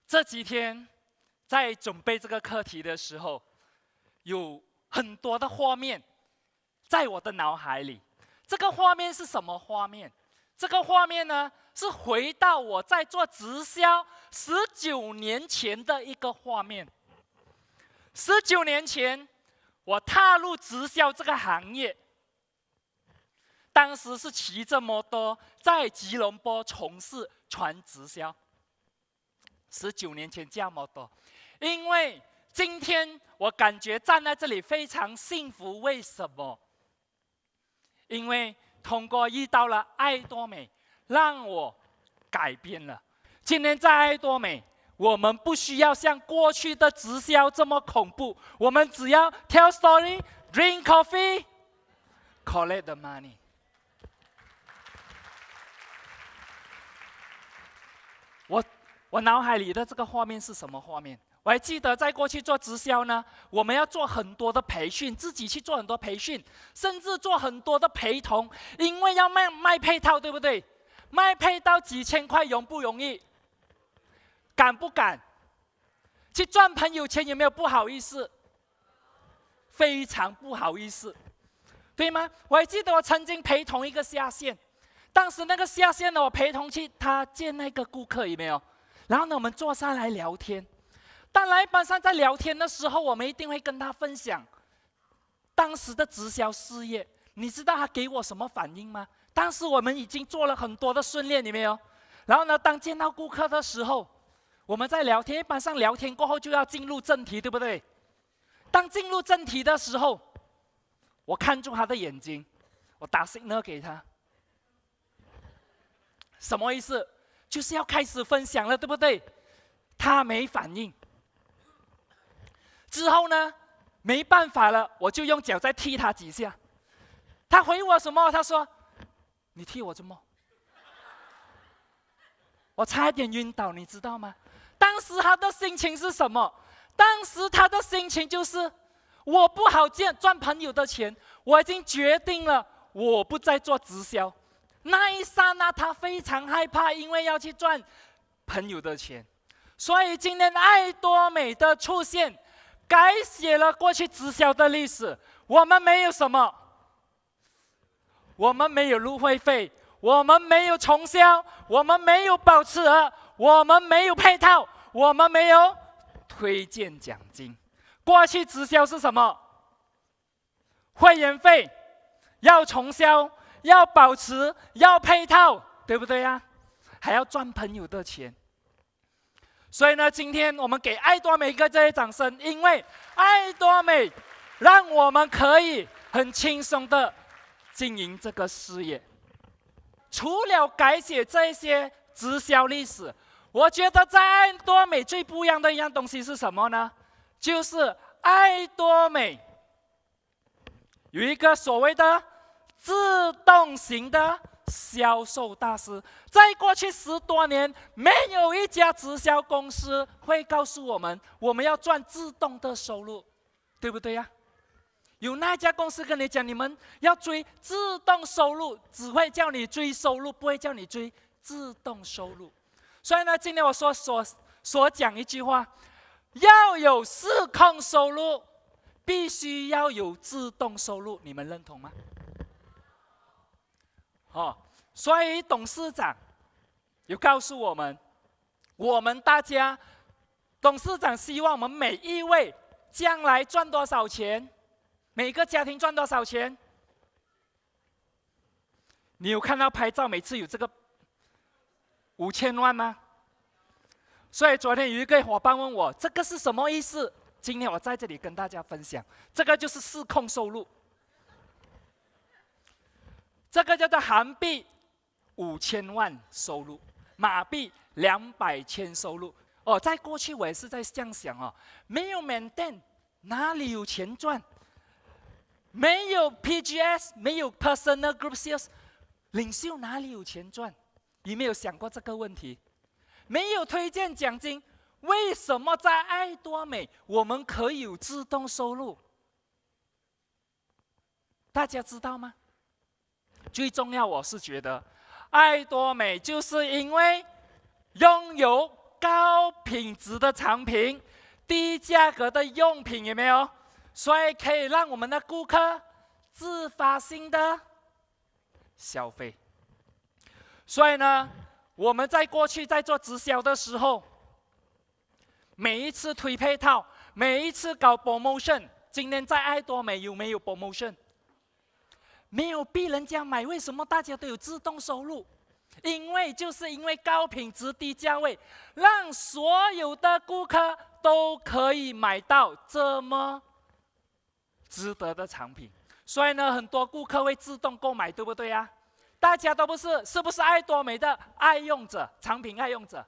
这几天在准备这个课题的时候，有很多的画面在我的脑海里。这个画面是什么画面？这个画面呢，是回到我在做直销19年前的一个画面。19年前，我踏入直销这个行业，当时是骑着摩托在吉隆坡从事传直销。19年前驾摩托，因为今天我感觉站在这里非常幸福。为什么？因为通过遇到了爱多美，让我改变了。今天在爱多美，我们不需要像过去的直销这么恐怖，我们只要 tell story, drink coffee, collect the money。我脑海里的这个画面是什么画面？我还记得在过去做直销呢，我们要做很多的培训，自己去做很多培训，甚至做很多的陪同，因为要卖配套，对不对？卖配套几千块容不容易？敢不敢？去赚朋友钱有没有不好意思？非常不好意思，对吗？我还记得我曾经陪同一个下线，当时那个下线呢，我陪同去他见那个顾客有没有？然后呢，我们坐下来聊天。当然，一般上在聊天的时候，我们一定会跟他分享当时的直销事业。你知道他给我什么反应吗？当时我们已经做了很多的训练，有没有？然后呢，当见到顾客的时候，我们在聊天，一般上聊天过后就要进入正题，对不对？当进入正题的时候，我看住他的眼睛，我打 signal 给他，什么意思？就是要开始分享了，对不对？他没反应。之后呢，没办法了，我就用脚再踢他几下。他回我什么？他说：“你踢我怎么？”我差一点晕倒，你知道吗？当时他的心情是什么？当时他的心情就是，我不好赚朋友的钱，我已经决定了，我不再做直销。那一刹那，他非常害怕，因为要去赚朋友的钱。所以今天爱多美的出现，改写了过去直销的历史。我们没有什么，我们没有入会费，我们没有重销，我们没有保持额，我们没有配套，我们没有推荐奖金。过去直销是什么？会员费要重销，要保持，要配套，对不对呀？还要赚朋友的钱。所以呢，今天我们给爱多美一个这些掌声，因为爱多美让我们可以很轻松的经营这个事业。除了改写这些直销历史，我觉得在爱多美最不一样的一样东西是什么呢？就是爱多美有一个所谓的自动型的销售大师。在过去10多年，没有一家直销公司会告诉我们，我们要赚自动的收入，对不对呀？有那家公司跟你讲，你们要追自动收入，只会叫你追收入，不会叫你追自动收入。所以呢，今天我所讲一句话，要有自控收入，必须要有自动收入，你们认同吗？所以董事长有告诉我们，我们大家，董事长希望我们每一位将来赚多少钱，每个家庭赚多少钱。你有看到拍照每次有这个5000万吗？所以昨天有一个伙伴问我，这个是什么意思？今天我在这里跟大家分享，这个就是自控收入。这个叫做韩币5000万收入，马币200千收入。在过去我也是在这样想没有 maintain 哪里有钱赚？没有 PGS， 没有 personal group sales， 领袖哪里有钱赚？有没有想过这个问题？没有推荐奖金，为什么在爱多美我们可以有自动收入？大家知道吗？最重要，我是觉得爱多美就是因为拥有高品质的产品、低价格的用品，有没有？所以可以让我们的顾客自发性的消费。所以呢，我们在过去在做直销的时候，每一次推配套，每一次搞 promotion， 今天在爱多美有没有 promotion？ 没有逼人家买，为什么大家都有自动收入？因为高品质低价位，让所有的顾客都可以买到这么值得的产品。所以呢，很多顾客会自动购买，对不对啊？大家都是不是爱多美的爱用者，产品爱用者？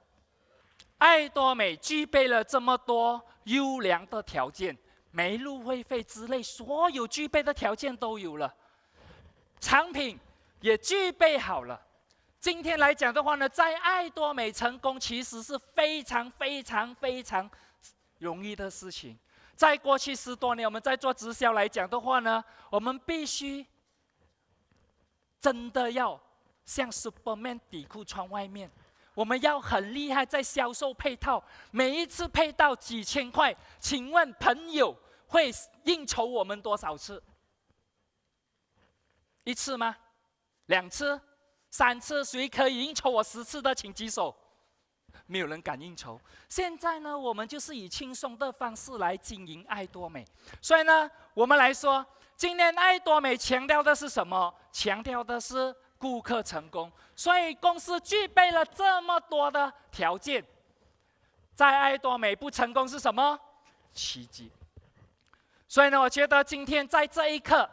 爱多美具备了这么多优良的条件，没入会费之类，所有具备的条件都有了。产品也具备好了。今天来讲的话呢，在爱多美成功其实是非常容易的事情。在过去10多年，我们在做直销来讲的话呢，我们必须真的要像 Superman 底裤穿外面，我们要很厉害，在销售配套，每一次配到几千块，请问朋友会应酬我们多少次？1次吗？2次？3次？谁可以应酬我10次的，请举手。没有人敢应酬。现在呢，我们就是以轻松的方式来经营爱多美。所以呢，我们来说，今天爱多美强调的是什么？强调的是顾客成功。所以公司具备了这么多的条件，在爱多美不成功是什么？奇迹。所以呢，我觉得今天在这一刻，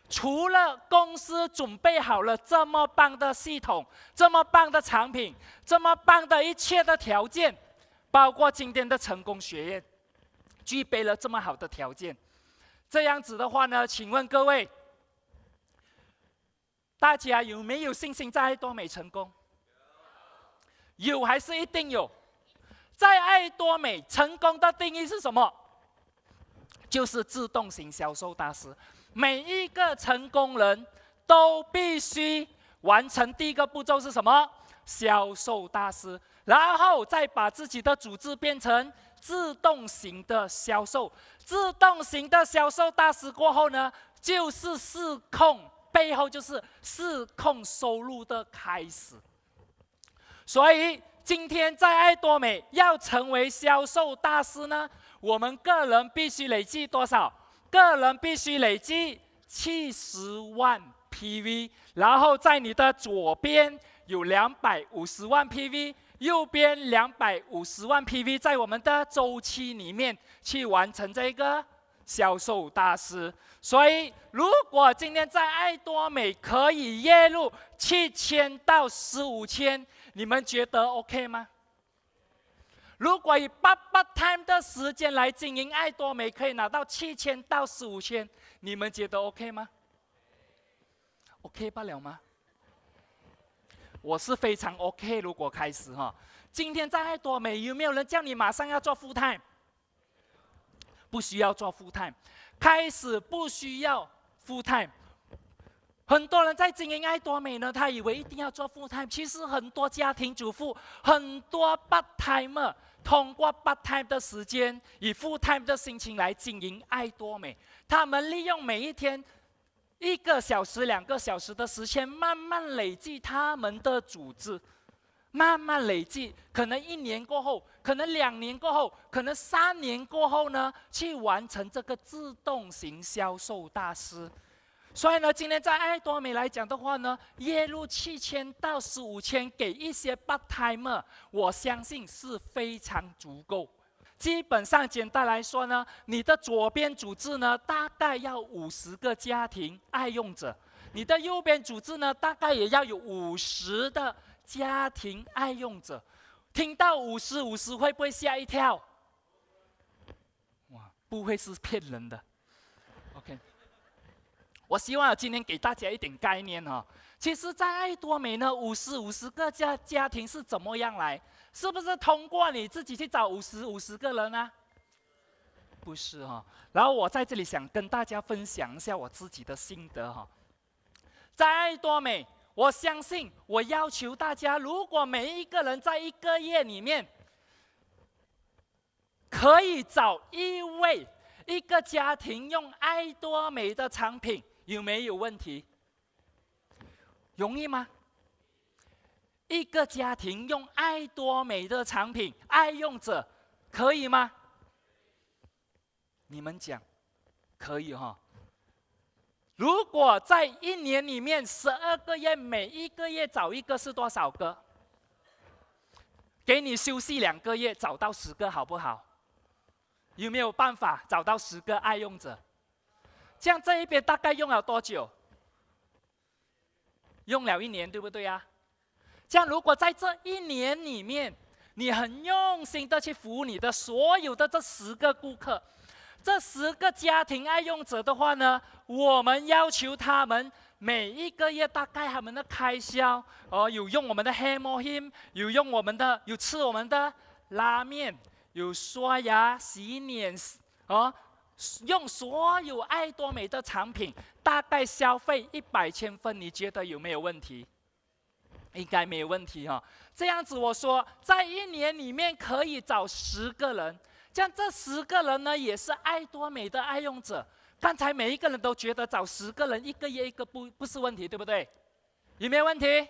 除了公司准备好了这么棒的系统、这么棒的产品、这么棒的一切的条件，包括今天的成功学院，具备了这么好的条件，这样子的话呢，请问各位，大家有没有信心在爱多美成功？有还是一定有？在爱多美成功的定义是什么？就是自动型销售大师。每一个成功人都必须完成第一个步骤是什么？销售大师，然后再把自己的组织变成自动型的销售。自动型的销售大师过后呢，就是视控，背后就是视控收入的开始。所以今天在爱多美要成为销售大师呢，我们个人必须累计多少？个人必须累积70万 PV， 然后在你的左边有250万 PV， 右边250万 PV， 在我们的周期里面去完成这个销售大师。所以，如果今天在爱多美可以月入7000到15000，你们觉得 OK 吗？如果以part time 的时间来经营爱多美，可以拿到7000到15000，你们觉得 OK 吗 ？OK 不了吗？我是非常 OK。如果开始哈，今天在爱多美有没有人叫你马上要做 full time？ 不需要做 full time， 开始不需要 full time。很多人在经营爱多美呢，他以为一定要做 full time， 其实很多家庭主妇，很多 part timer。通过 part time 的时间，以 full time 的心情来经营爱多美。他们利用每一天1个小时、2个小时的时间，慢慢累积他们的组织，慢慢累积。可能1年过后，可能2年过后，可能3年过后呢，去完成这个自动型销售大师。所以呢，今天在爱多美来讲的话呢，月入7000到15000，给一些 part timer， 我相信是非常足够。基本上简单来说呢，你的左边组织呢，大概要50个家庭爱用者，你的右边组织呢，大概也要有50的家庭爱用者。听到50会不会吓一跳？哇，不会是骗人的。OK。我希望今天给大家一点概念哈。其实，在爱多美呢，50个家庭是怎么样来？是不是通过你自己去找50个人啊？不是哈。然后我在这里想跟大家分享一下我自己的心得哈。在爱多美，我相信我要求大家，如果每一个人在1个月里面可以找一个家庭用爱多美的产品，有没有问题？容易吗？一个家庭用爱多美的产品，爱用者可以吗？你们讲可以哈？如果在一年里面12个月，每一个月找一个是多少个？给你休息2个月，找到10个好不好？有没有办法找到10个爱用者？这样这一边大概用了多久？用了1年，对不对呀？这样如果在这1年里面，你很用心的去服务你的所有的这10个顾客，这10个家庭爱用者的话呢，我们要求他们每一个月大概他们的开销，有用我们的 Hemohim， 有吃我们的拉面，有刷牙、洗脸，用所有爱多美的产品，大概消费100千分，你觉得有没有问题？应该没有问题哈。这样子我说，在1年里面可以找10个人，这样这10个人呢也是爱多美的爱用者。刚才每一个人都觉得找10个人，1个月1个不是问题，对不对？有没有问题？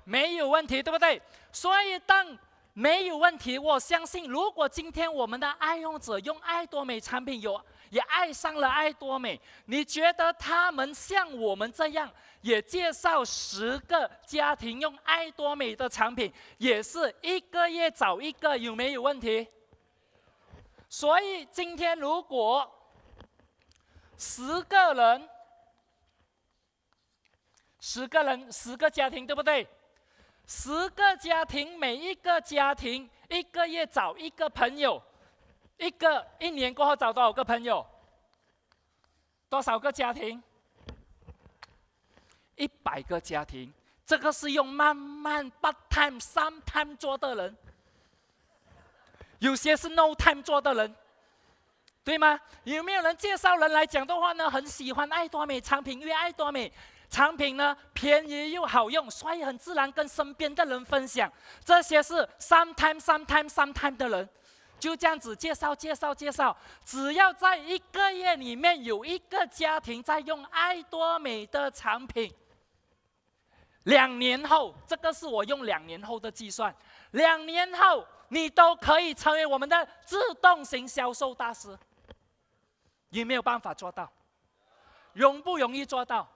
没有问题，对不对？所以当没有问题，我相信如果今天我们的爱用者用爱多美产品也爱上了爱多美，你觉得他们像我们这样也介绍10个家庭用爱多美的产品，也是1个月找1个，有没有问题？所以今天如果10个人，10个家庭，对不对？10个家庭，每一个家庭1个月找1个朋友，1年过后找多少个朋友？多少个家庭？100个家庭。这个是用慢慢 part time、3 time 做的人，有些是 no time 做的人，对吗？有没有人介绍人来讲的话呢？很喜欢爱多美产品，因为爱多美产品呢便宜又好用，所以很自然跟身边的人分享。这些是3 time 的人，就这样子介绍。只要在1个月里面有1个家庭在用爱多美的产品，2年后，这个是我用2年后的计算，2年后你都可以成为我们的自动型销售大师。有没有办法做到？容不容易做到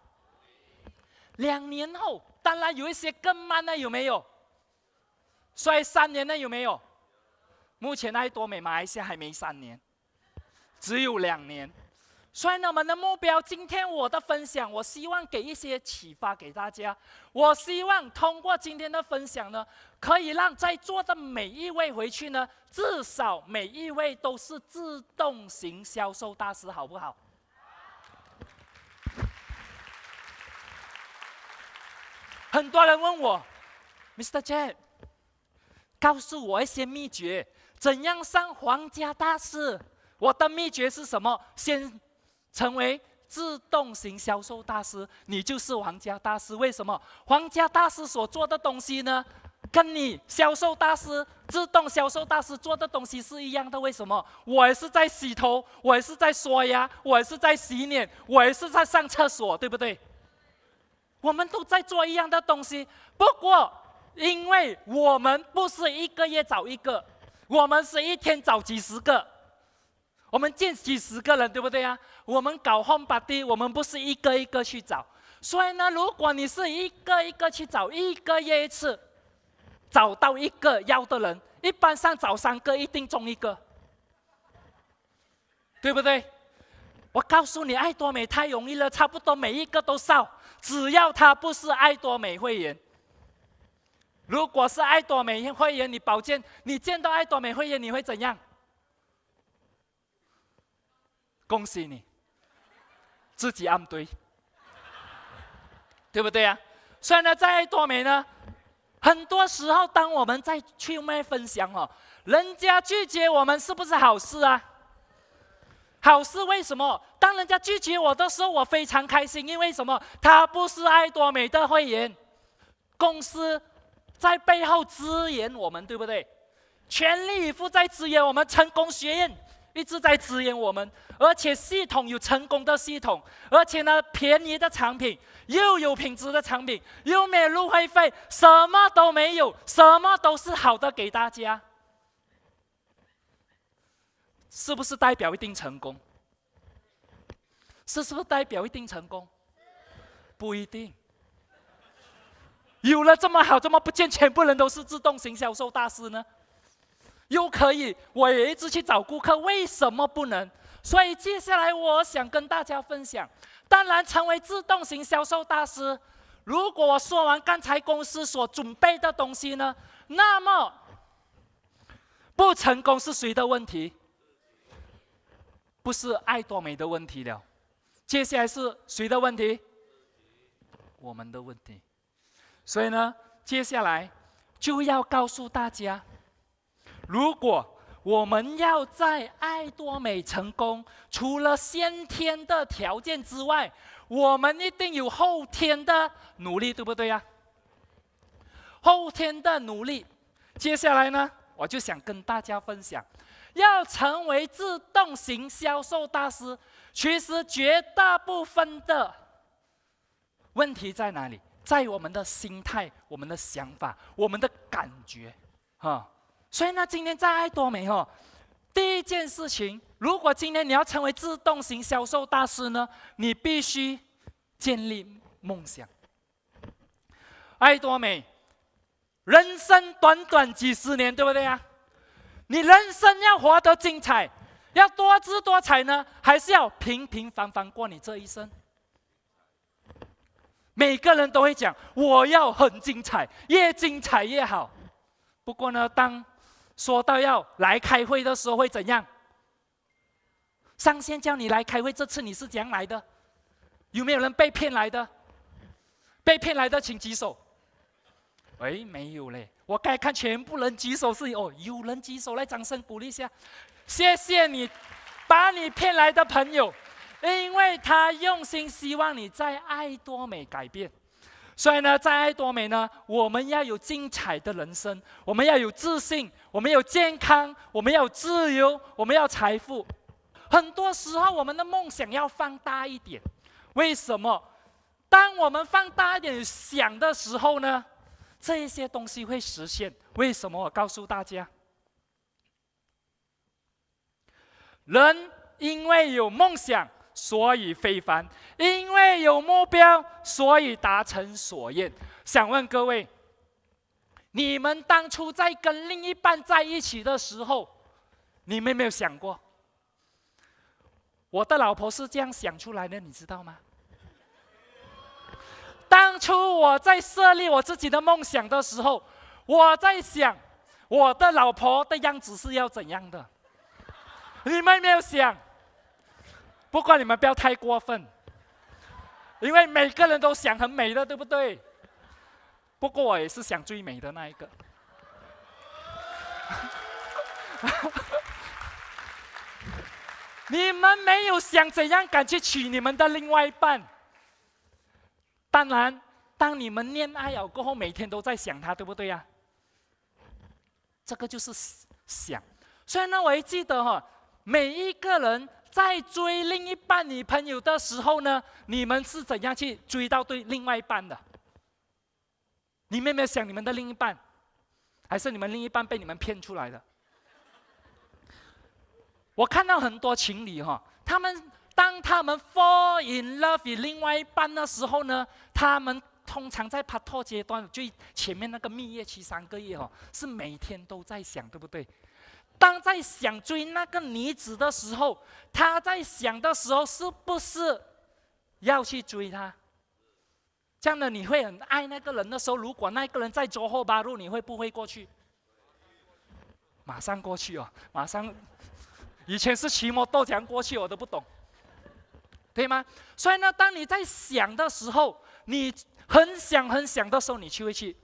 ？2年后，当然有一些更慢的，有没有？所以3年的有没有？目前爱多美马来西亚还没3年，只有2年。所以呢，我们的目标，今天我的分享，我希望给一些启发给大家。我希望通过今天的分享呢，可以让在座的每一位回去呢，至少每一位都是自动型销售大师，好不好？很多人问我 ，Mr. Jet， 告诉我一些秘诀，怎样上皇家大师？我的秘诀是什么？先成为自动型销售大师，你就是皇家大师。为什么？皇家大师所做的东西呢，跟你销售大师、自动销售大师做的东西是一样的。为什么？我也是在洗头，我也是在刷牙，我也是在洗脸，我也是在上厕所，对不对？我们都在做一样的东西，不过因为我们不是1个月找1个，我们是1天找几10个，我们见几10个人，对不对啊？我们搞 home party， 我们不是1个1个去找，所以呢，如果你是1个1个去找，1个月1次，找到1个要的人，一般上找3个一定中1个，对不对？我告诉你，爱多美太容易了，差不多每一个都烧，只要他不是爱多美会员。如果是爱多美会员，你见到爱多美会员，你会怎样？恭喜你，自己按对，对不对啊？所以呢，在爱多美呢，很多时候当我们在去卖分享人家拒绝我们，是不是好事啊？好事。为什么？当人家拒绝我的时候，我非常开心，因为什么？他不是爱多美的会员，公司在背后支援我们，对不对？全力以赴在支援我们，成功学院一直在支援我们，而且系统有成功的系统，而且呢便宜的产品，又有品质的产品，又没有入会费，什么都没有，什么都是好的给大家，是不是代表一定成功？是不是代表一定成功？不一定。有了这么好，怎么不见全部人都是自动型销售大师呢？又可以，我也一直去找顾客，为什么不能？所以接下来我想跟大家分享，当然成为自动型销售大师，如果我说完刚才公司所准备的东西呢，那么不成功是谁的问题？不是爱多美的问题了，接下来是谁的问题？我们的问题。所以呢，接下来就要告诉大家，如果我们要在爱多美成功，除了先天的条件之外，我们一定有后天的努力，对不对呀？后天的努力，接下来呢，我就想跟大家分享，要成为自动型销售大师，其实绝大部分的问题在哪里？在我们的心态、我们的想法、我们的感觉，所以呢，今天在爱多美第一件事情，如果今天你要成为自动型销售大师呢，你必须建立梦想。爱多美，人生短短几十年，对不对呀？你人生要活得精彩，要多姿多彩呢，还是要平平凡凡过你这一生？每个人都会讲，我要很精彩，越精彩越好。不过呢，当说到要来开会的时候，会怎样？上线叫你来开会，这次你是怎样来的？有没有人被骗来的？被骗来的请举手。喂，没有嘞。我该看全部人举手是有人举手，来掌声鼓励一下。谢谢你，把你骗来的朋友。因为他用心希望你在爱多美改变，所以呢，在爱多美呢，我们要有精彩的人生，我们要有自信，我们有健康，我们要有自由，我们要财富。很多时候，我们的梦想要放大一点。为什么？当我们放大一点想的时候呢，这一些东西会实现。为什么？我告诉大家，人因为有梦想，所以非凡，因为有目标，所以达成所愿。想问各位，你们当初在跟另一半在一起的时候，你们有没有想过，我的老婆是这样想出来的，你知道吗？当初我在设立我自己的梦想的时候，我在想，我的老婆的样子是要怎样的？你们有没有想？不过你们不要太过分，因为每个人都想很美的，对不对？不过我也是想最美的那一个。你们没有想怎样敢去娶你们的另外一半。当然，当你们恋爱了过后，每天都在想他，对不对呀？这个就是想。所以呢，我还记得每一个人在追另一半女朋友的时候呢，你们是怎样去追到对另外一半的？你们有没有想你们的另一半，还是你们另一半被你们骗出来的？我看到很多情侣当他们 fall in love 与另外一半的时候呢，他们通常在拍拖阶段，最前面那个蜜月期3个月是每天都在想，对不对？当在想追那个女子的时候，他在想的时候，是不是要去追她？这样的你会很爱那个人的时候，如果那个人在johor bahru，你会不会过去？马上过去马上。以前是骑摩托怎过去我都不懂，对吗？所以呢，当你在想的时候，你很想的时候，你就会去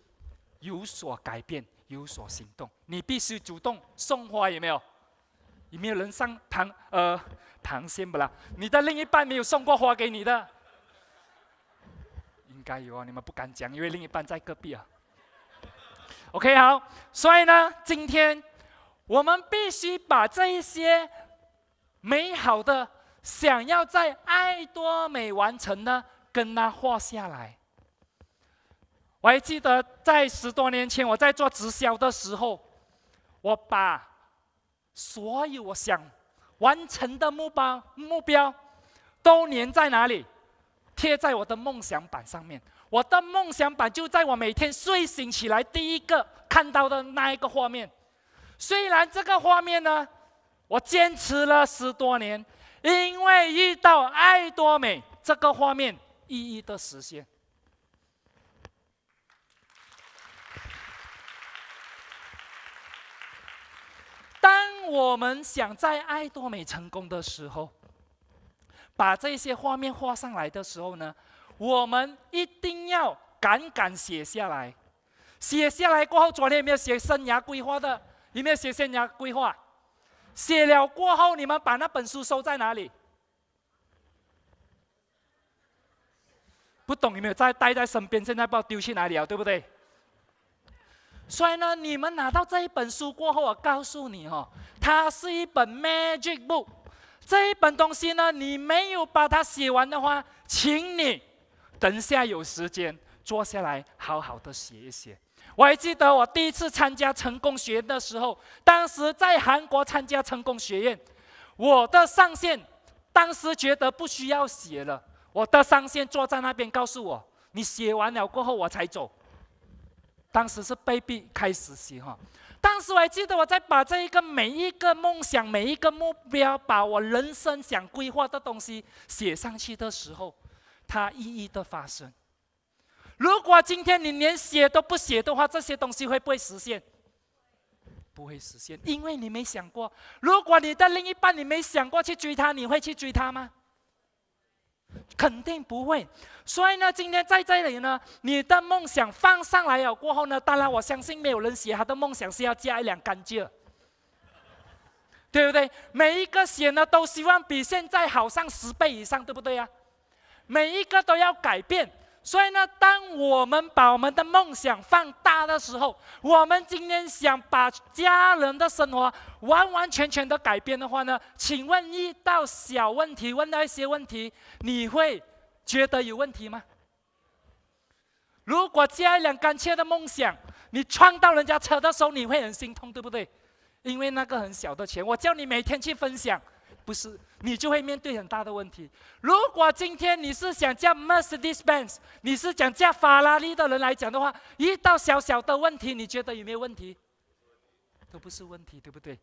有所改变，有所行动。你必须主动送花，有没有？有没有人上螃蟹不啦？你的另一半没有送过花给你的？应该有你们不敢讲，因为另一半在隔壁OK， 好，所以呢，今天我们必须把这一些美好的想要在爱多美完成的，跟它画下来。我还记得在10多年前，我在做直销的时候，我把所有我想完成的目标都粘在哪里？贴在我的梦想板上面。我的梦想板就在我每天睡醒起来第一个看到的那一个画面。虽然这个画面呢，我坚持了10多年，因为遇到爱多美这个画面一一的实现。当我们想在爱多美成功的时候，把这些画面画上来的时候呢，我们一定要敢写下来。写下来过后，昨天有没有写生涯规划的？有没有写生涯规划？写了过后，你们把那本书收在哪里？不懂有没有带在身边？现在不知道丢去哪里了，对不对？所以呢，你们拿到这一本书过后，我告诉你它是一本 magic book。这一本东西呢，你没有把它写完的话，请你等下有时间坐下来好好的写一写。我还记得我第一次参加成功学院的时候，当时在韩国参加成功学院，我的上线当时觉得不需要写了，我的上线坐在那边告诉我，你写完了过后我才走。当时是被逼开始写当时我还记得我在把这一个每一个梦想、每一个目标，把我人生想规划的东西写上去的时候，它一一的发生。如果今天你连写都不写的话，这些东西会不会实现？不会实现，因为你没想过。如果你的另一半你没想过去追他，你会去追他吗？肯定不会。所以呢，今天在这里呢，你的梦想放上来了过后呢，当然我相信没有人写他的梦想是要加一辆甘蔗，对不对？每一个写呢都希望比现在好上10倍以上，对不对啊？每一个都要改变。所以呢，当我们把我们的梦想放大的时候，我们今天想把家人的生活完完全全的改变的话呢，请问遇到小问题，问到一些问题，你会觉得有问题吗？如果加一辆甘蔗的梦想，你撞到人家车的时候，你会很心痛，对不对？因为那个很小的钱，我叫你每天去分享，不是，你就会面对很大的问题。如果今天你是想叫 Mercedes-Benz， 你是想叫法拉利的人来讲的话，遇到小小的问题，你觉得有没有问题？都不是问题，对不对？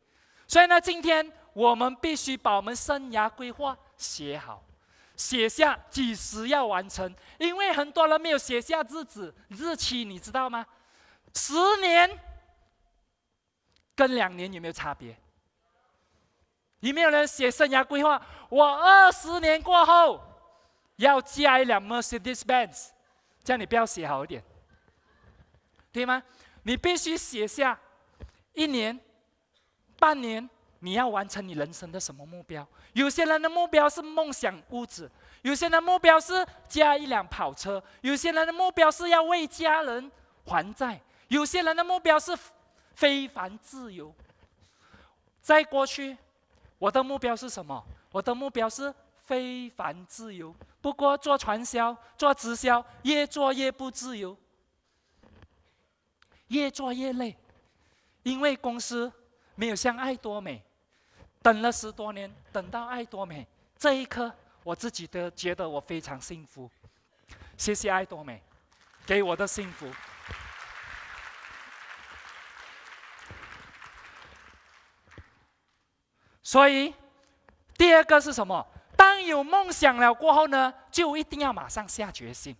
所以呢，今天我们必须把我们生涯规划写好，写下几时要完成。因为很多人没有写下日期，你知道吗？10年跟2年有没有差别？有没有人写生涯规划？我20年过后要加一辆 Mercedes-Benz， 这样你不要写好一点，对吗？你必须写下1年、半年，你要完成你人生的什么目标？有些人的目标是梦想屋子，有些人的目标是加一辆跑车，有些人的目标是要为家人还债，有些人的目标是非凡自由。在过去，我的目标是什么？我的目标是非凡自由。不过做传销、做直销，越做越不自由，越做越累，因为公司没有像爱多美，等了10多年，等到爱多美这一刻，我自己都觉得我非常幸福。谢谢爱多美给我的幸福。所以，第二个是什么？当有梦想了过后呢，就一定要马上下决心。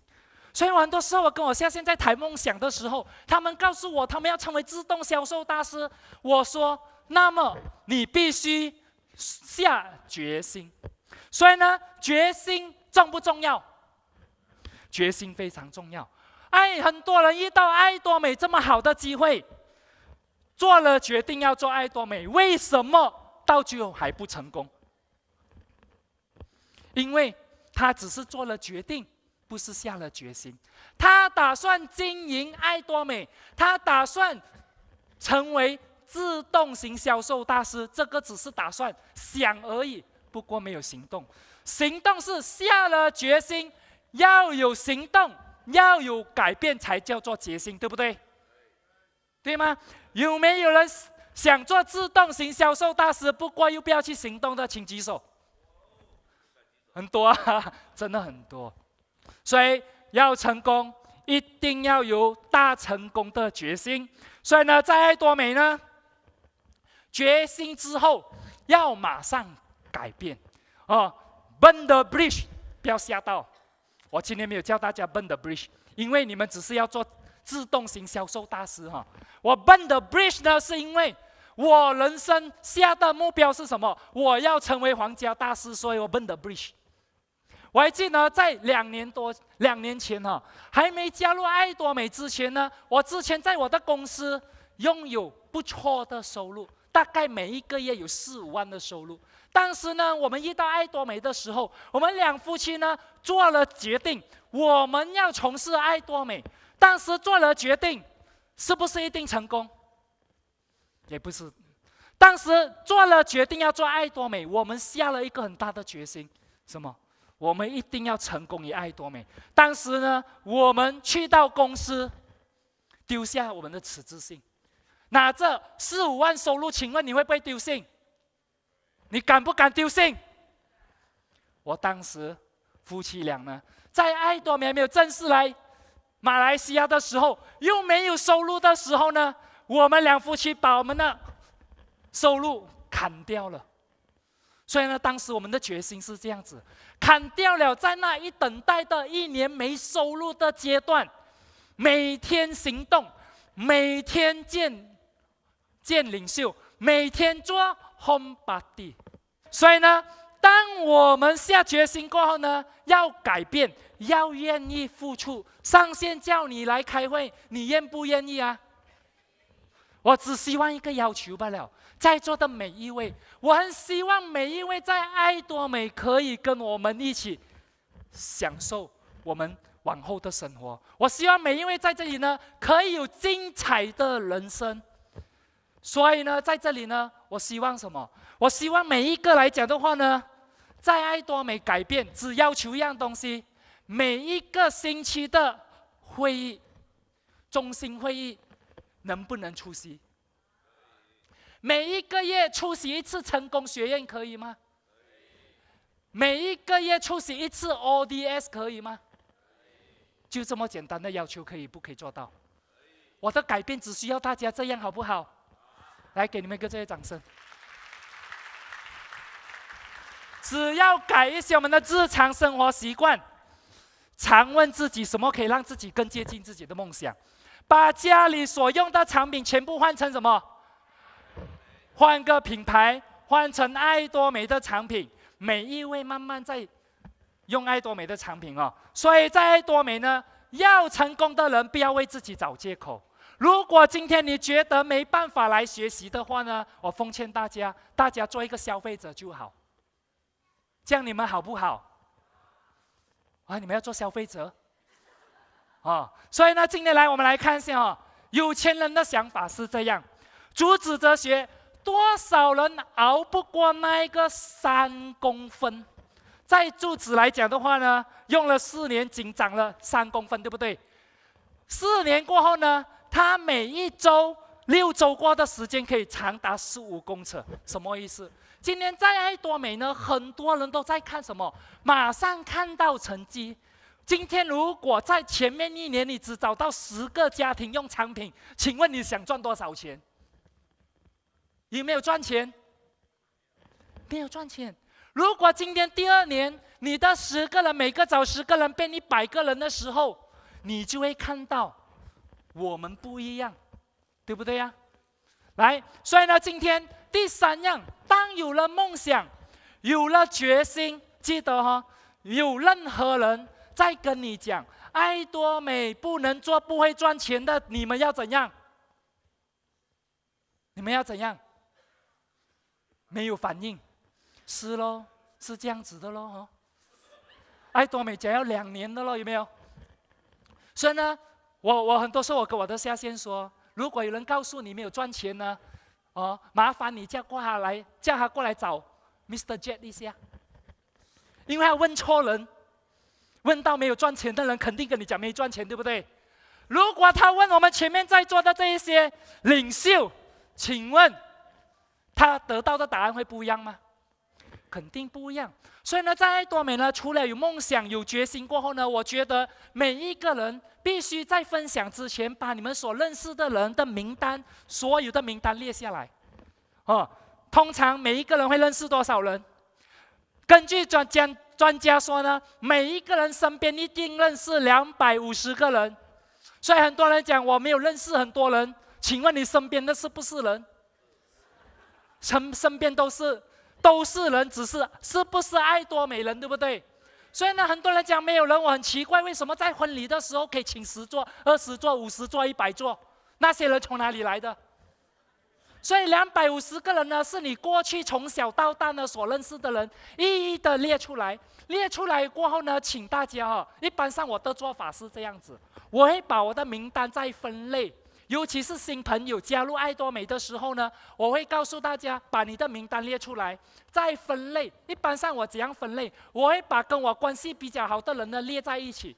所以很多时候，我跟我下线在谈梦想的时候，他们告诉我他们要成为自动销售大师。我说，那么你必须下决心。所以呢，决心重不重要？决心非常重要。很多人遇到爱多美这么好的机会，做了决定要做爱多美，为什么到最后还不成功？因为他只是做了决定，不是下了决心。他打算经营爱多美，他打算成为自动型销售大师，这个只是打算想而已，不过没有行动。行动是下了决心，要有行动，要有改变才叫做决心，对不对？对吗？有没有人想做自动型销售大师，不过又不要去行动的，请举手。很多啊，真的很多。所以要成功，一定要有大成功的决心。所以呢，在爱多美呢，决心之后要马上改变哦。burn the bridge， 不要吓到。我今天没有叫大家 burn the bridge， 因为你们只是要做自动型销售大师哈。我 burn the bridge 呢，是因为我人生下的目标是什么？我要成为皇家大师，所以我 burn the bridge。我还记得在2年前哈，还没加入爱多美之前呢，我之前在我的公司拥有不错的收入，大概每一个月有4、5万的收入。当时呢，我们遇到爱多美的时候，我们2夫妻呢做了决定，我们要从事爱多美。当时做了决定，是不是一定成功？也不是。当时做了决定要做爱多美，我们下了一个很大的决心，什么？我们一定要成功于爱多美。当时呢，我们去到公司，丢下我们的辞职信，拿着4、5万收入，请问你会不会丢信？你敢不敢丢信？我当时夫妻俩呢，在爱多美还没有正式来马来西亚的时候，又没有收入的时候呢，我们2夫妻把我们的收入砍掉了。所以呢，当时我们的决心是这样子，砍掉了在那一等待的1年没收入的阶段，每天行动，每天见领袖，每天做 home party。所以呢，当我们下决心过后呢，要改变，要愿意付出。上线叫你来开会，你愿不愿意啊？我只希望一个要求罢了。在座的每一位，我很希望每一位在爱多美可以跟我们一起享受我们往后的生活。我希望每一位在这里呢，可以有精彩的人生。所以呢，在这里呢，我希望什么？我希望每一个来讲的话呢，在爱多美改变，只要求一样东西：每一个星期的会议，中心会议能不能出席？每一个月出席1次成功学院可以吗？每一个月出席1次 ODS 可以吗？就这么简单的要求，可以不可以做到？我的改变只需要大家这样，好不好？来，给你们一个这些掌声。只要改一些我们的日常生活习惯，常问自己什么可以让自己更接近自己的梦想，把家里所用的产品全部换成什么？换个品牌，换成爱多美的产品。每一位慢慢在用爱多美的产品哦。所以在爱多美呢，要成功的人不要为自己找借口。如果今天你觉得没办法来学习的话呢，我奉劝大家做一个消费者就好。这样你们好不好？啊，你们要做消费者哦。所以呢，今天我们来看一下哦，有钱人的想法是这样：朱子哲学。多少人熬不过那一个3公分？在柱子来讲的话呢，用了4年，仅长了3公分，对不对？4年过后呢，他每1周6周过的时间可以长达15公尺，什么意思？今年在爱多美呢，很多人都在看什么？马上看到成绩。今天如果在前面1年你只找到10个家庭用产品，请问你想赚多少钱？有没有赚钱？没有赚钱。如果今天第2年，你的10个人每个找10个人变100个人的时候，你就会看到我们不一样，对不对呀？来，所以呢，今天第3样，当有了梦想，有了决心，记得哈，有任何人在跟你讲爱多美不能做，不会赚钱的，你们要怎样？你们要怎样？没有反应，是咯，是这样子的咯。爱多美讲要2年的咯，有没有？所以呢，我很多时候我跟我的下线说，如果有人告诉你没有赚钱呢，麻烦你叫他过来找 Mr. Jet 一下，因为他问错人，问到没有赚钱的人，肯定跟你讲没赚钱，对不对？如果他问我们前面在座的这一些领袖，请问他得到的答案会不一样吗？肯定不一样。所以呢，在爱多美呢，除了有梦想、有决心过后呢，我觉得每一个人必须在分享之前，把你们所认识的人的名单，所有的名单列下来。通常每一个人会认识多少人？根据专家说呢，每一个人身边一定认识250个人。所以很多人讲我没有认识很多人，请问你身边的是不是人？身边都是人，只是是不是爱多美人，对不对？所以呢，很多人讲没有人，我很奇怪，为什么在婚礼的时候可以请10座、20座、50座、100座？那些人从哪里来的？所以250个人呢，是你过去从小到大呢所认识的人，一一的列出来。列出来过后呢，请大家一般上我的做法是这样子，我会把我的名单再分类。尤其是新朋友加入爱多美的时候呢，我会告诉大家，把你的名单列出来，再分类。一般上我怎样分类？我会把跟我关系比较好的人呢列在一起，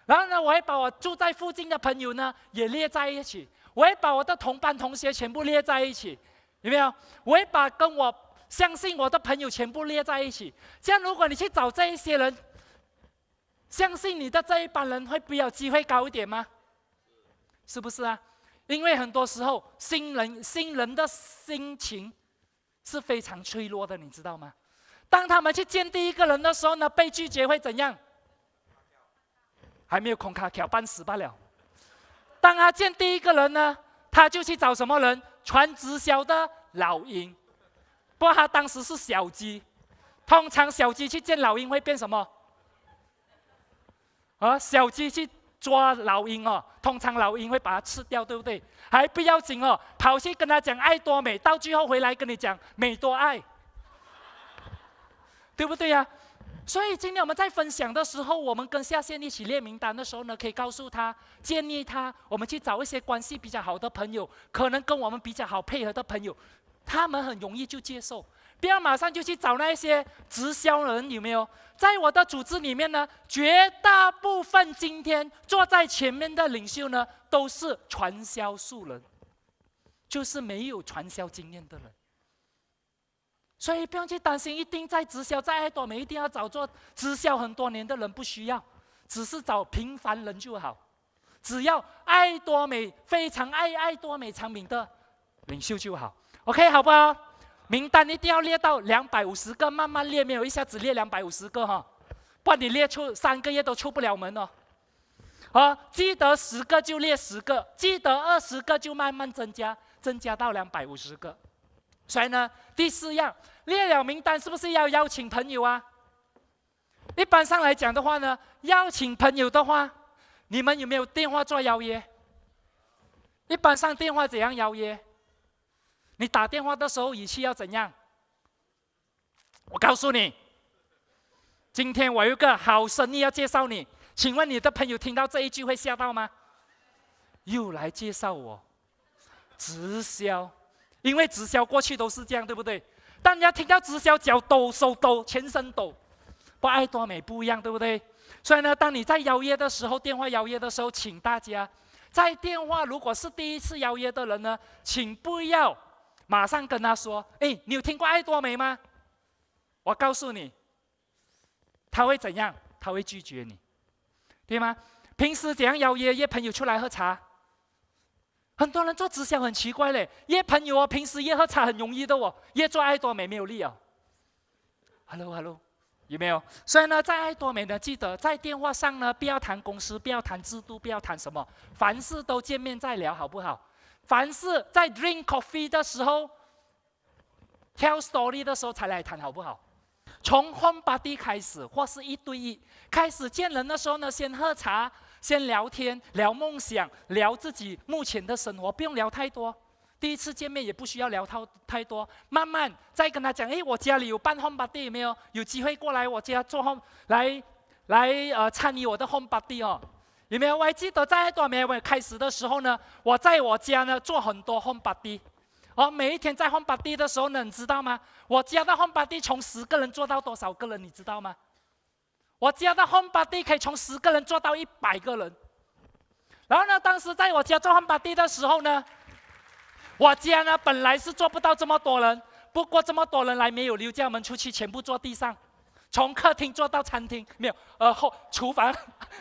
然后呢，我会把我住在附近的朋友呢也列在一起，我会把我的同班同学全部列在一起，有没有？我会把跟我相信我的朋友全部列在一起。这样，如果你去找这一些人，相信你的这一班人会比较机会高一点吗？是不是啊？因为很多时候新人的心情是非常脆弱的，你知道吗？当他们去见第一个人的时候呢，被拒绝会怎样？还没有空卡条半死罢了。当他见第一个人呢，他就去找什么人？传直销的老鹰。不过他当时是小鸡，通常小鸡去见老鹰会变什么？小鸡去抓老鹰通常老鹰会把它吃掉，对不对？还不要紧跑去跟他讲爱多美，到最后回来跟你讲美多爱，对不对呀？所以今天我们在分享的时候，我们跟下线一起列名单的时候呢，可以告诉他，建议他，我们去找一些关系比较好的朋友，可能跟我们比较好配合的朋友，他们很容易就接受。不要马上就去找那些直销人，有没有？在我的组织里面呢，绝大部分今天坐在前面的领袖呢，都是传销素人，就是没有传销经验的人。所以不用去担心，一定在直销，在爱多美一定要找做直销很多年的人，不需要，只是找平凡人就好。只要爱多美非常爱多美产品的领袖就好。OK， 好不好？名单一定要列到250个，慢慢列，没有一下子列250个不然你列出3个月都出不了门记得10个就列10个，记得20个就慢慢增加到250个。所以呢，第4样，列了名单是不是要邀请朋友啊？一般上来讲的话呢，邀请朋友的话，你们有没有电话做邀约？一般上电话怎样邀约？你打电话的时候语气要怎样？我告诉你，今天我有一个好生意要介绍你，请问你的朋友听到这一句会吓到吗？又来介绍我直销，因为直销过去都是这样，对不对？当人家听到直销，脚抖、手抖、全身抖。不爱多美不一样，对不对？所以呢，当你在邀约的时候，电话邀约的时候，请大家在电话，如果是第一次邀约的人呢，请不要马上跟他说：“哎，你有听过爱多美吗？”我告诉你，他会怎样？他会拒绝你，对吗？平时怎样邀约朋友出来喝茶？很多人做直销很奇怪嘞，约朋友平时约喝茶很容易的约做爱多美没有力Hello， 有没有？所以呢，在爱多美呢，记得在电话上呢，不要谈公司，不要谈制度，不要谈什么，凡事都见面再聊，好不好？凡事在 drink coffee 的时候 ，tell story 的时候才来谈，好不好？从 home party 开始，或是1对1开始见人的时候呢，先喝茶，先聊天，聊梦想，聊自己目前的生活，不用聊太多。第一次见面也不需要聊太多，慢慢再跟他讲，哎，我家里有办 home party 有没有？有机会过来我家做 home 来参与我的 home party有没有？我还记得在爱多美开始的时候呢，我在我家呢做很多 home party，每一天在home party的时候呢，你知道吗？我家的home party从10个人做到多少个人，你知道吗？我家的home party可以从10个人做到100个人。然后呢，当时在我家做home party的时候呢，我家呢本来是做不到这么多人，不过这么多人来没有留，叫我们出去全部坐地上，从客厅坐到餐厅，没有厨房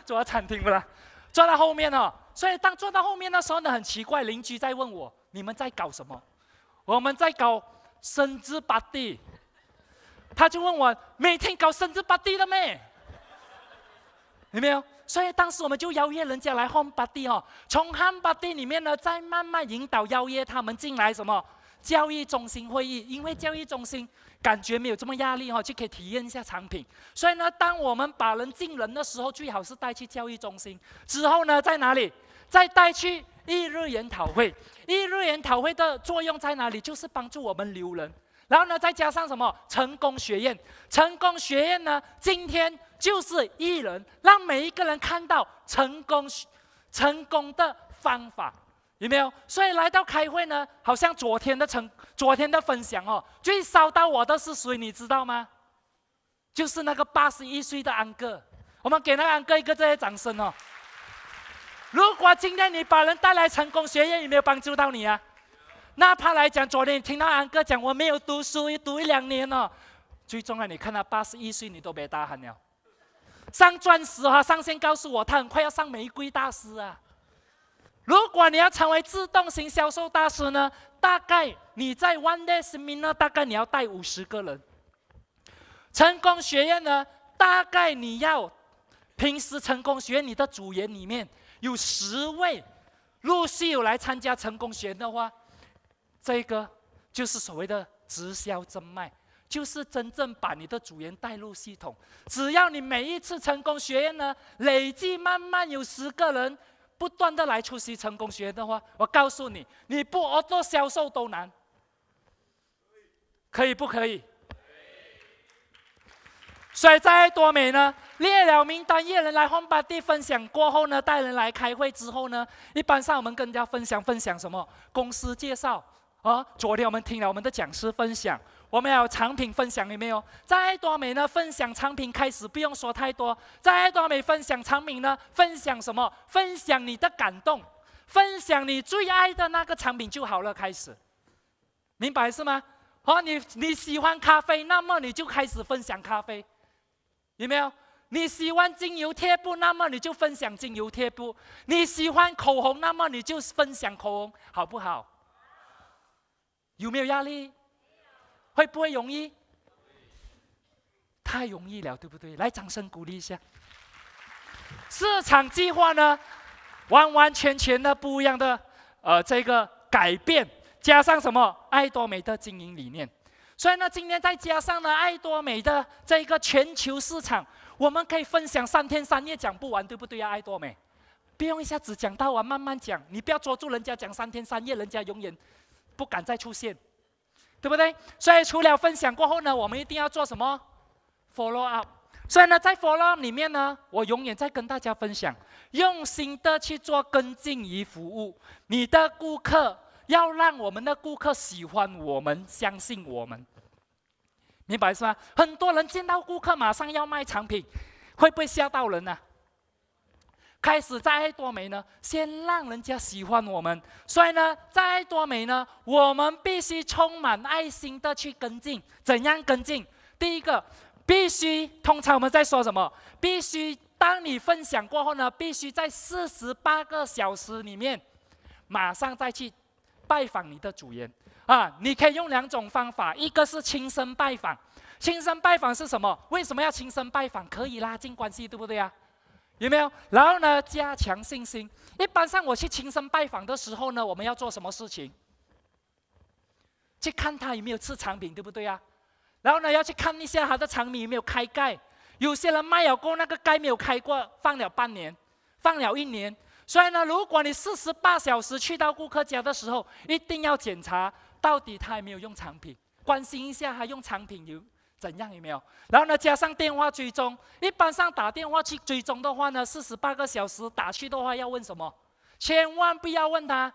坐到餐厅不啦，坐到后面哦。所以当坐到后面的时候呢，很奇怪，邻居在问我：你们在搞什么？我们在搞生日 party。他就问我：每天搞生日 party 的咩？有没有？所以当时我们就邀约人家来 home party 从 home party 里面呢，再慢慢引导邀约他们进来什么教育中心会议，因为教育中心感觉没有这么压力就可以体验一下产品。所以呢，当我们把人进人的时候，最好是带去教育中心，之后呢，在哪里？再带去1日研讨会。1日研讨会的作用在哪里？就是帮助我们留人。然后呢，再加上什么？成功学院。成功学院呢，今天就是1人，让每一个人看到成功的方法，有没有？所以来到开会呢，好像昨天的分享最烧到我的是谁？你知道吗？就是那个81岁的安哥。我们给那个安哥一个这些掌声如果今天你把人带来成功学院，有没有帮助到你啊？哪怕来讲，昨天你听到安哥讲我没有读书，读1-2年最重要你看他81岁，你都别大喊了。上钻石上线告诉我，他很快要上玫瑰大师啊。如果你要成为自动型销售大师呢，大概你在 One Day Seminar 大概你要带50个人。成功学院呢，大概你要平时成功学院你的组员里面有10位陆续有来参加成功学院的话，这个就是所谓的直销真卖，就是真正把你的组员带入系统。只要你每一次成功学院呢，累计慢慢有10个人不断的来出席成功学院的话，我告诉你，你不做销售都难。可以不可以？所以在多美呢，列了名单，一人来 home party 分享过后呢，带人来开会之后呢，一般上我们跟人家分享什么？公司介绍昨天我们听了我们的讲师分享，我们要有产品分享，有没有？在爱多美呢，分享产品开始不用说太多，在爱多美分享产品呢，分享什么？分享你的感动，分享你最爱的那个产品就好了，开始，明白是吗？你喜欢咖啡，那么你就开始分享咖啡。有没有？你喜欢精油贴布，那么你就分享精油贴布；你喜欢口红，那么你就分享口红，好不好？有没有压力？会不会容易？太容易了，对不对？来，掌声鼓励一下。市场计划呢，完完全全的不一样的这个改变，加上什么？爱多美的经营理念。所以呢，今天再加上呢，爱多美的这个全球市场，我们可以分享3天3夜讲不完，对不对啊？爱多美，不用一下子讲到完，慢慢讲，你不要捉住人家讲3天3夜，人家永远不敢再出现，对不对？所以除了分享过后呢，我们一定要做什么 ？follow up。所以呢，在 follow up 里面呢，我永远在跟大家分享，用心的去做跟进与服务，你的顾客。要让我们的顾客喜欢我们，相信我们，明白是吗？很多人见到顾客马上要卖产品，会不会吓到人呢？开始在爱多美呢，先让人家喜欢我们，所以呢，在爱多美呢，我们必须充满爱心的去跟进。怎样跟进？第一个，必须通常我们在说什么？必须当你分享过后呢，必须在48个小时里面，马上再去拜访你的组员你可以用2种方法，一个是亲身拜访。亲身拜访是什么？为什么要亲身拜访？可以拉近关系，对不对啊？有没有？然后呢，加强信心。一般上我去亲身拜访的时候呢，我们要做什么事情？去看他有没有吃产品，对不对啊？然后呢，要去看一下他的产品有没有开盖。有些人卖了过那个盖没有开过，放了半年，放了1年。所以呢，如果你48小时去到顾客家的时候，一定要检查到底他有没有用产品，关心一下他用产品有怎样，有没有？然后呢，加上电话追踪。一般上打电话去追踪的话呢，48个小时打去的话要问什么？千万不要问他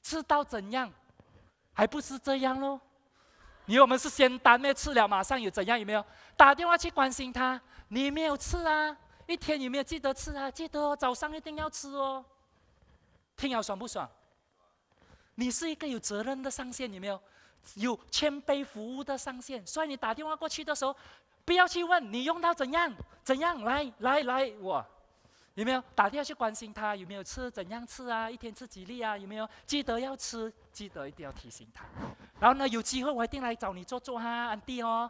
吃到怎样，还不是这样咯？你以为我们是仙丹咩？吃了马上有怎样？有没有打电话去关心他？你没有吃啊？一天有没有记得吃啊？记得哦，早上一定要吃哦。听了爽不爽？你是一个有责任的上线，有没有？有谦卑服务的上线，所以你打电话过去的时候，不要去问你用到怎样，来，哇，有没有打电话去关心他有没有吃，怎样吃啊？一天吃几粒啊？有没有记得要吃？记得一定要提醒他。然后呢，有机会我一定来找你坐坐哈，安迪哦，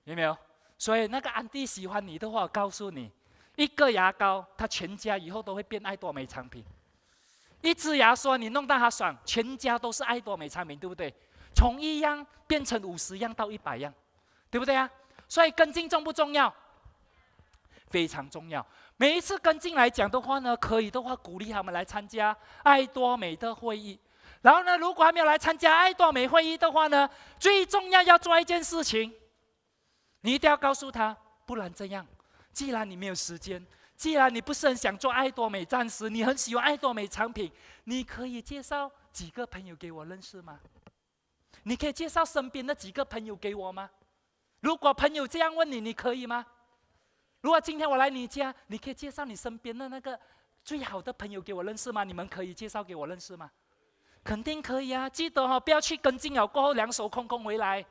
有没有？所以那个安迪喜欢你的话，我告诉你，一个牙膏，他全家以后都会变爱多美产品。一支牙刷你弄到他爽，全家都是爱多美产品，对不对？从1样变成50样到100样，对不对啊？所以跟进重不重要？非常重要。每一次跟进来讲的话呢，可以的话鼓励他们来参加爱多美的会议。然后呢，如果还没有来参加爱多美会议的话呢，最重要要做一件事情，你一定要告诉他，不然这样，既然你没有时间，既然你不是很想做爱多美战士，你很喜欢爱多美产品，你可以介绍几个朋友给我认识吗？你可以介绍身边的几个朋友给我吗？如果朋友这样问你，你可以吗？如果今天我来你家，你可以介绍你身边的那个最好的朋友给我认识吗？你们可以介绍给我认识吗？肯定可以啊！记得哦，不要去跟进了过后两手空空回来，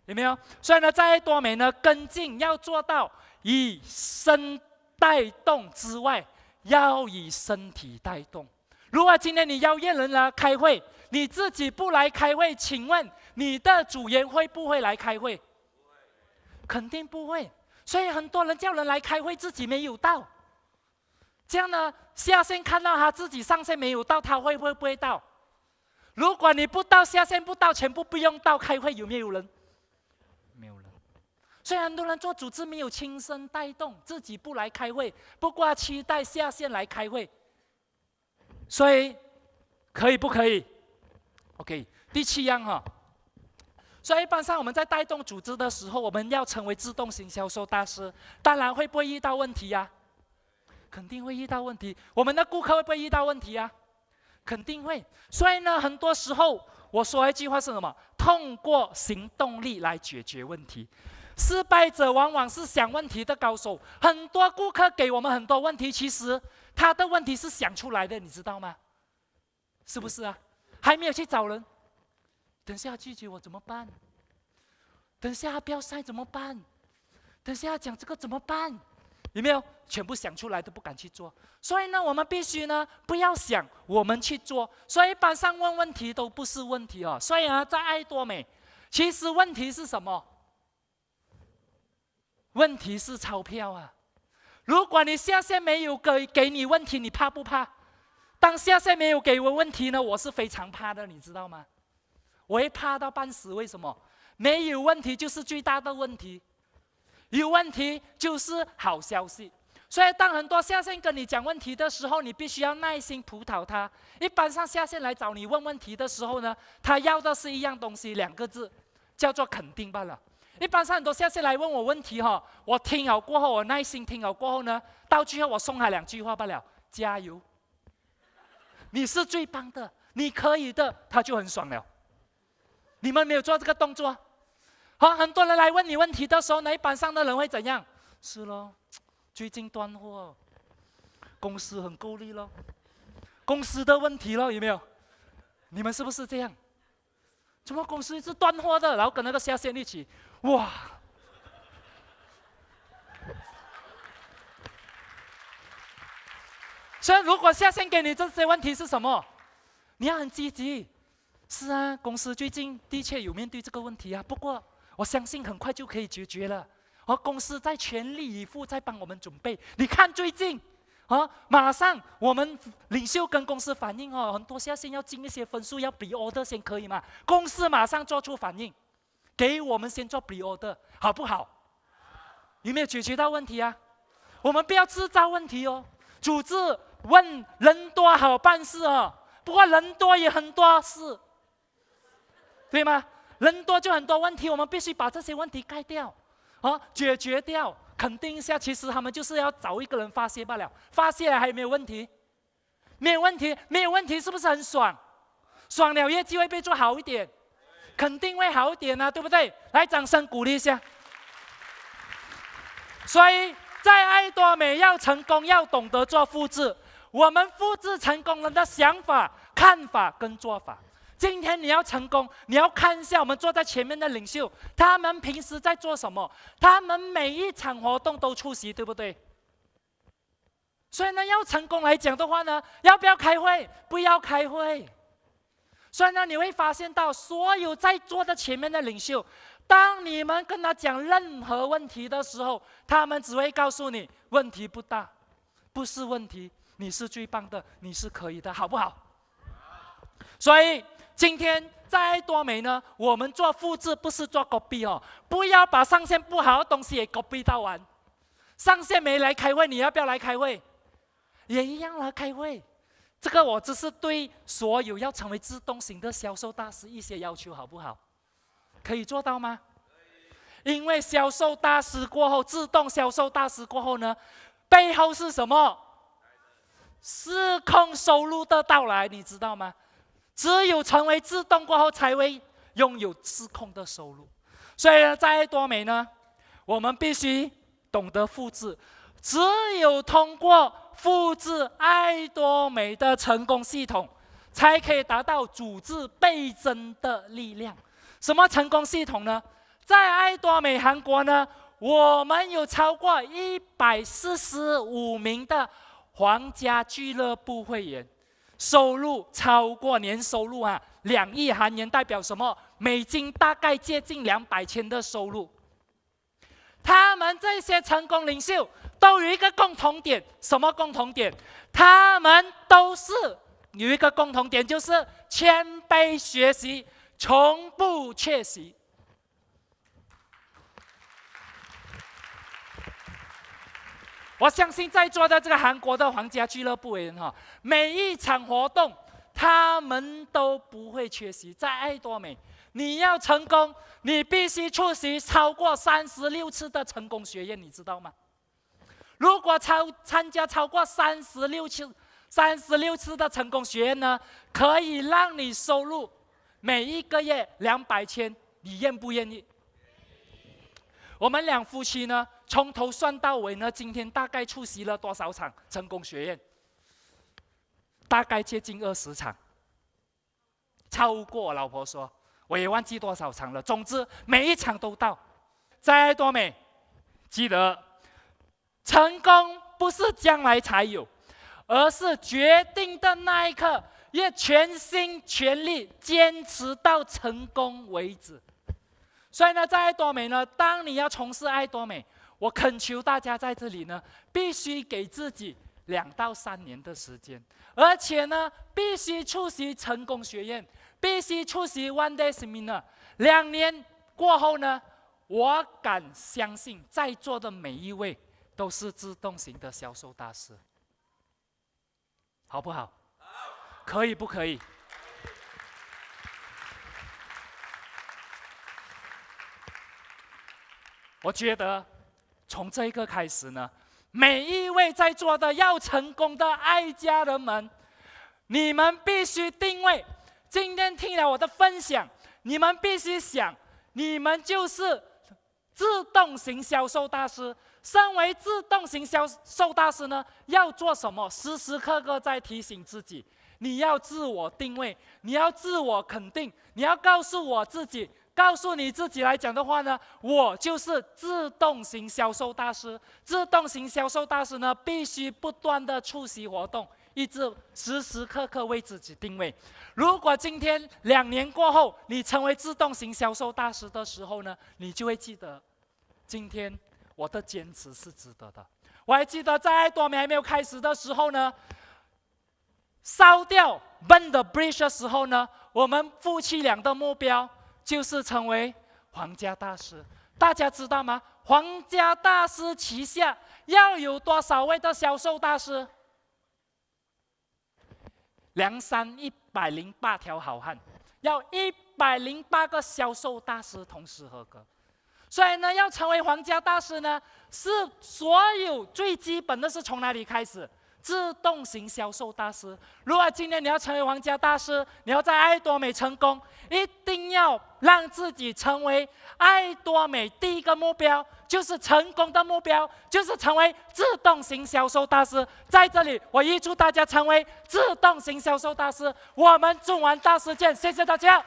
有没有？所以呢，在爱多美呢，跟进要做到以身带动之外，要以身体带动。如果今天你邀约人来开会，你自己不来开会，请问你的组员会不会来开会？肯定不会。所以很多人叫人来开会，自己没有到。这样呢，下线看到他自己上线没有到，他会不会到？如果你不到，下线不到，全部不用到开会，有没有人？没有人。所以很多人做组织没有亲身带动，自己不来开会，不过期待下线来开会。所以可以不可以 ？OK， 第7样哈。所以一般上我们在带动组织的时候，我们要成为自动型销售大师，当然会不会遇到问题呀？肯定会遇到问题。我们的顾客会不会遇到问题呀？肯定会。所以呢，很多时候我说一句话是什么？通过行动力来解决问题。失败者往往是想问题的高手。很多顾客给我们很多问题，其实他的问题是想出来的，你知道吗？是不是啊？还没有去找人，等下拒绝我怎么办？等下不要晒怎么办？等下讲这个怎么办？有没有？全部想出来都不敢去做。所以呢，我们必须呢不要想，我们去做。所以一般上问问题都不是问题哦。所以啊，在爱多美，其实问题是什么？问题是钞票啊！如果你下线没有给你问题，你怕不怕？当下线没有给我问题呢，我是非常怕的，你知道吗？我会怕到半死。为什么？没有问题就是最大的问题，有问题就是好消息。所以当很多下线跟你讲问题的时候，你必须要耐心辅导他。一般上下线来找你问问题的时候呢，他要的是一样东西，2个字，叫做肯定罢了。一般上很多下线来问我问题哈，我听好过后，我耐心听好过后呢，到最后我送他2句话罢了：加油，你是最棒的，你可以的，他就很爽了。你们没有做这个动作，好，很多人来问你问题的时候呢，一般上的人会怎样？是咯，最近断货，公司很够力咯，公司的问题咯，有没有？你们是不是这样？怎么公司是断货的？然后跟那个下线一起，哇！所以如果下线给你这些问题是什么？你要很积极。是啊，公司最近的确有面对这个问题啊，不过我相信很快就可以解决了。公司在全力以赴在帮我们准备。你看最近，马上我们领袖跟公司反映很多下线要进一些分数，要 pre order 先可以吗？公司马上做出反应，给我们先做 pre order， 好不好？有没有解决到问题啊？我们不要制造问题哦。组织问人多好办事哦，不过人多也很多事。对吗？人多就很多问题，我们必须把这些问题盖掉，解决掉，肯定一下。其实他们就是要找一个人发泄罢了，发泄了还有没有问题？没有问题，没有问题，是不是很爽？爽了业绩会不会做好一点？肯定会好一点啊，对不对？来，掌声鼓励一下。所以在爱多美要成功，要懂得做复制。我们复制成功人的想法、看法跟做法。今天你要成功，你要看一下我们坐在前面的领袖，他们平时在做什么？他们每一场活动都出席，对不对？所以呢，要成功来讲的话呢，要不要开会？不要开会。所以呢，你会发现到所有在座的前面的领袖，当你们跟他讲任何问题的时候，他们只会告诉你问题不大，不是问题，你是最棒的，你是可以的，好不好？所以今天在爱多美呢，我们做复制不是做 copy 哦，不要把上线不好的东西也 copy 到完。上线没来开会，你要不要来开会？也一样来开会。这个我只是对所有要成为自动型的销售大师一些要求，好不好？可以做到吗？因为销售大师过后，自动销售大师过后呢，背后是什么？失控收入的到来，你知道吗？只有成为自动过后，才会拥有失控的收入。所以呢，在爱多美呢，我们必须懂得复制。只有通过复制爱多美的成功系统，才可以达到组织倍增的力量。什么成功系统呢？在爱多美韩国呢，我们有超过145名的皇家俱乐部会员，收入超过年收入2亿韩元，代表什么？美金大概接近200千的收入。他们这些成功领袖都有一个共同点，什么共同点？他们都是有一个共同点，就是谦卑学习，从不缺席。我相信在座的这个韩国的皇家俱乐部人每一场活动他们都不会缺席。在爱多美，你要成功，你必须出席超过36次的成功学院，你知道吗？如果参加超过36次的成功学院呢，可以让你收入每一个月200千，你愿不愿意？我们两夫妻呢，从头算到尾呢，今天大概出席了多少场成功学院？大概接近20场，超过我老婆说。我也忘记多少场了，总之每一场都到。在爱多美，记得成功不是将来才有，而是决定的那一刻，要全心全力坚持到成功为止。所以呢，在爱多美呢，当你要从事爱多美，我恳求大家在这里呢，必须给自己2到3年的时间，而且呢，必须出席成功学院。必须出席 One Day Seminar。2年过后呢，我敢相信在座的每一位都是自动型的销售大师，好不好？好，可以不可以？我觉得从这一个开始呢，每一位在座的要成功的爱家人们，你们必须定位。今天听了我的分享，你们必须想，你们就是自动型销售大师。身为自动型销售大师呢，要做什么？时时刻刻在提醒自己，你要自我定位，你要自我肯定，你要告诉我自己，告诉你自己来讲的话呢，我就是自动型销售大师。自动型销售大师呢，必须不断的出席活动，一直时时刻刻为自己定位。如果今天2年过后，你成为自动型销售大师的时候呢，你就会记得，今天我的坚持是值得的。我还记得在爱多美还没有开始的时候呢，烧掉 Burn the Bridge 的时候呢，我们夫妻俩的目标就是成为皇家大师。大家知道吗？皇家大师旗下要有多少位的销售大师？梁山108条好汉，要108个销售大师同时合格。所以呢，要成为皇家大师呢，是所有最基本的是从哪里开始？自动型销售大师。如果今天你要成为王家大师，你要在爱多美成功，一定要让自己成为爱多美第一个目标，就是成功的目标，就是成为自动型销售大师。在这里，我预祝大家成为自动型销售大师。我们中文大师见，谢谢大家。